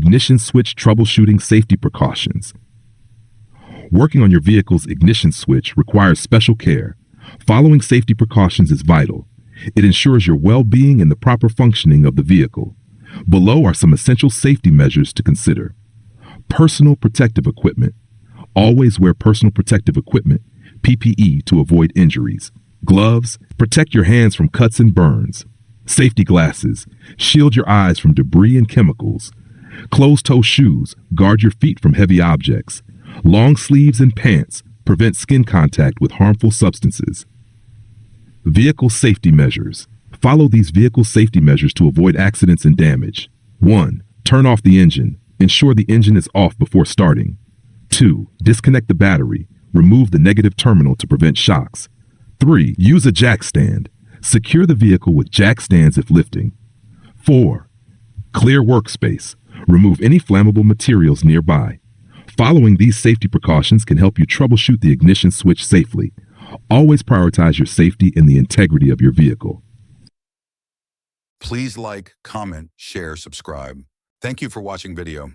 Ignition switch troubleshooting safety precautions. Working on your vehicle's ignition switch requires special care. Following safety precautions is vital. It ensures your well-being and the proper functioning of the vehicle. Below are some essential safety measures to consider. Personal protective equipment. Always wear personal protective equipment, PPE, to avoid injuries. Gloves. Protect your hands from cuts and burns. Safety glasses. Shield your eyes from debris and chemicals. Closed-toe shoes. Guard your feet from heavy objects. Long sleeves and pants prevent skin contact with harmful substances. Vehicle safety measures. Follow these vehicle safety measures to avoid accidents and damage. 1. Turn off the engine. Ensure the engine is off before starting. 2. Disconnect the battery. Remove the negative terminal to prevent shocks. 3. Use a jack stand. Secure the vehicle with jack stands if lifting. 4. Clear workspace. Remove any flammable materials nearby. Following these safety precautions can help you troubleshoot the ignition switch safely. Always prioritize your safety and the integrity of your vehicle. Please like, comment, share, subscribe. Thank you for watching video.